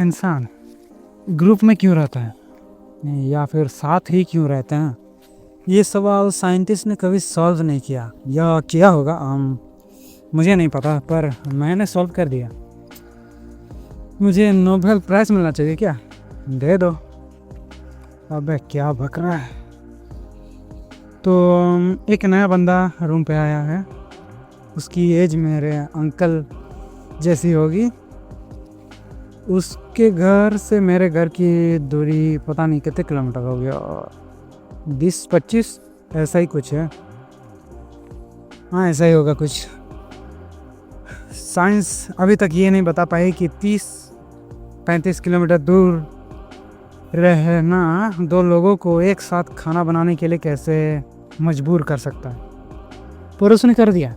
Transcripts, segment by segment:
इंसान ग्रुप में क्यों रहता है या फिर साथ ही क्यों रहते हैं, ये सवाल साइंटिस्ट ने कभी सॉल्व नहीं किया या किया होगा। मुझे नहीं पता, पर मैंने सॉल्व कर दिया। मुझे नोबेल प्राइज़ मिलना चाहिए क्या? दे दो। अबे क्या बक रहा है। तो एक नया बंदा रूम पे आया है। उसकी एज मेरे अंकल जैसी होगी। उसके घर से मेरे घर की दूरी पता नहीं कितने किलोमीटर हो गया, 20-25 ऐसा ही कुछ है। हाँ, ऐसा ही होगा कुछ। साइंस अभी तक ये नहीं बता पाई कि 30-35 किलोमीटर दूर रहना दो लोगों को एक साथ खाना बनाने के लिए कैसे मजबूर कर सकता है, पर उसने कर दिया।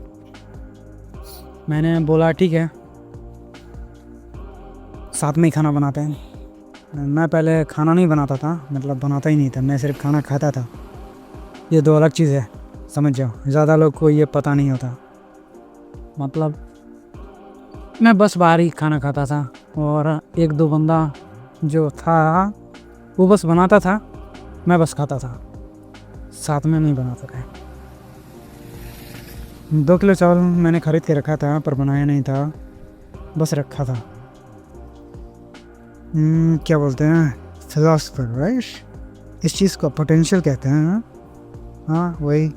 मैंने बोला ठीक है, साथ में ही खाना बनाते हैं। मैं पहले खाना नहीं बनाता था, मतलब बनाता ही नहीं था, मैं सिर्फ खाना खाता था। ये दो अलग चीज़ है, समझ जाओ। ज़्यादा लोग को ये पता नहीं होता। मतलब मैं बस बाहर ही खाना खाता था और एक दो बंदा जो था वो बस बनाता था, मैं बस खाता था, साथ में नहीं बनाता था। 2 किलो चावल मैंने ख़रीद के रखा था, पर बनाया नहीं था, बस रखा था। क्या बोलते हैं, फिलोसफर, राइट? इस चीज़ को पोटेंशियल कहते हैं। हाँ, वही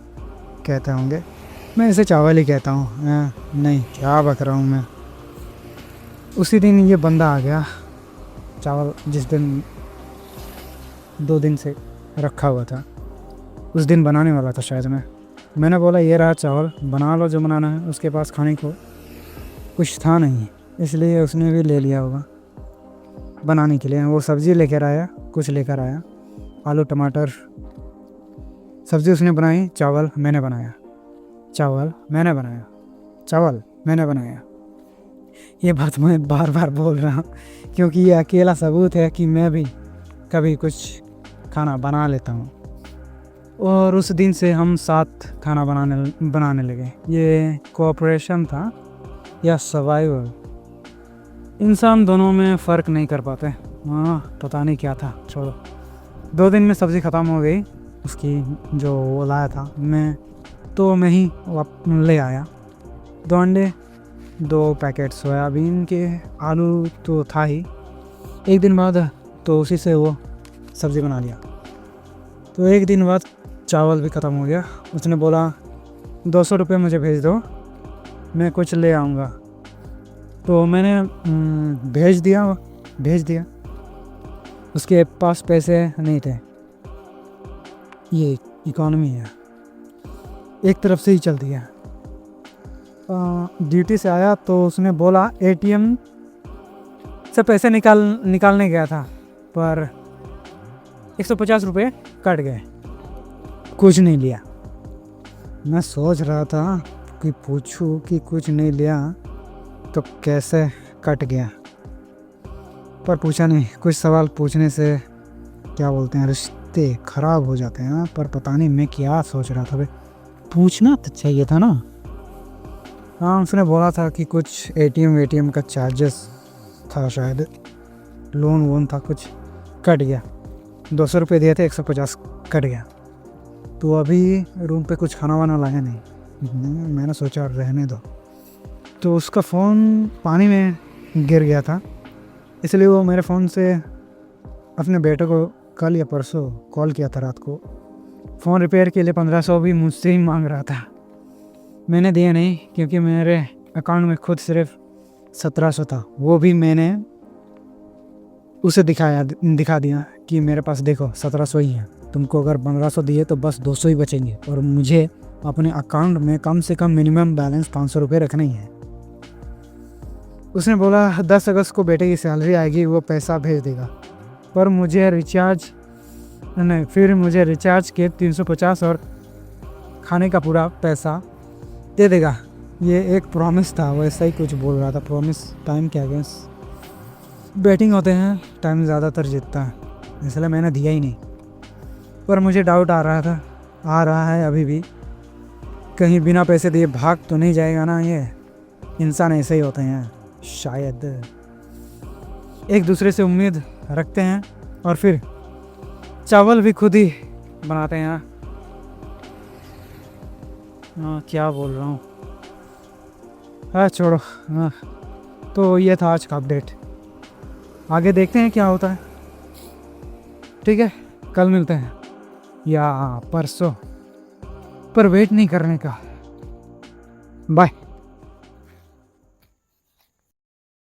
कहते होंगे। मैं इसे चावल ही कहता हूँ। नहीं, क्या बक रहा हूँ मैं। उसी दिन ये बंदा आ गया। चावल जिस दिन 2 दिन से रखा हुआ था, उस दिन बनाने वाला था शायद मैंने बोला ये रहा चावल, बना लो जो बनाना है। उसके पास खाने को कुछ था नहीं, इसलिए उसने भी ले लिया होगा बनाने के लिए। वो सब्ज़ी लेकर आया, कुछ लेकर आया, आलू टमाटर। सब्ज़ी उसने बनाई, चावल मैंने बनाया, चावल मैंने बनाया, चावल मैंने बनाया। ये बात मैं बार बार बोल रहा हूँ क्योंकि ये अकेला सबूत है कि मैं भी कभी कुछ खाना बना लेता हूँ। और उस दिन से हम साथ खाना बनाने लगे। ये कोऑपरेशन था या सर्वाइवल। इंसान दोनों में फ़र्क नहीं कर पाते। हाँ, पता नहीं क्या था, छोड़ो। 2 दिन में सब्ज़ी ख़त्म हो गई उसकी, जो वो लाया था। मैं ही ले आया 2 अंडे, 2 पैकेट सोयाबीन के, आलू तो था ही। एक दिन बाद तो उसी से वो सब्ज़ी बना लिया। तो एक दिन बाद चावल भी ख़त्म हो गया। उसने बोला 200 रुपये मुझे भेज दो, मैं कुछ ले आऊँगा। तो मैंने भेज दिया। उसके पास पैसे नहीं थे। ये इकोनॉमी है, एक तरफ से ही चलती है। ड्यूटी से आया तो उसने बोला एटीएम से पैसे निकालने गया था, पर 150 रुपये कट गए, कुछ नहीं लिया। मैं सोच रहा था कि पूछूं कि कुछ नहीं लिया तो कैसे कट गया, पर पूछा नहीं। कुछ सवाल पूछने से क्या बोलते हैं, रिश्ते ख़राब हो जाते हैं। पर पता नहीं मैं क्या सोच रहा था, पूछना तो चाहिए था ना। हाँ, उसने बोला था कि कुछ एटीएम का चार्जेस था, शायद लोन वोन था, कुछ कट गया। 200 रुपये दिए थे, 150 कट गया। तो अभी रूम पे कुछ खाना वाना लाया नहीं। मैंने सोचा रहने दो। तो उसका फ़ोन पानी में गिर गया था, इसलिए वो मेरे फ़ोन से अपने बेटे को कल या परसों कॉल किया था रात को। फ़ोन रिपेयर के लिए 1500 भी मुझसे ही मांग रहा था। मैंने दिया नहीं, क्योंकि मेरे अकाउंट में खुद सिर्फ 1700 था। वो भी मैंने उसे दिखा दिया कि मेरे पास देखो 1700 ही है, तुमको अगर 1500 दिए तो बस 200 ही बचेंगे, और मुझे अपने अकाउंट में कम से कम मिनिमम बैलेंस 500 रुपये रखना ही है। उसने बोला 10 अगस्त को बेटे की सैलरी आएगी, वो पैसा भेज देगा, पर मुझे रिचार्ज के 350 और खाने का पूरा पैसा दे देगा। ये एक प्रॉमिस था, वैसा ही कुछ बोल रहा था। प्रॉमिस टाइम क्या गया, बैटिंग होते हैं, टाइम ज़्यादातर जीतता है, इसलिए मैंने दिया ही नहीं। पर मुझे डाउट आ रहा है अभी भी, कहीं बिना पैसे दिए भाग तो नहीं जाएगा ना। ये इंसान ऐसे ही होते हैं शायद। एक दूसरे से उम्मीद रखते हैं और फिर चावल भी खुद ही बनाते हैं। हाँ क्या बोल रहा हूँ, हाँ छोड़ो। हाँ तो ये था आज का अपडेट, आगे देखते हैं क्या होता है। ठीक है, कल मिलते हैं या परसों, पर वेट नहीं करने का। बाय।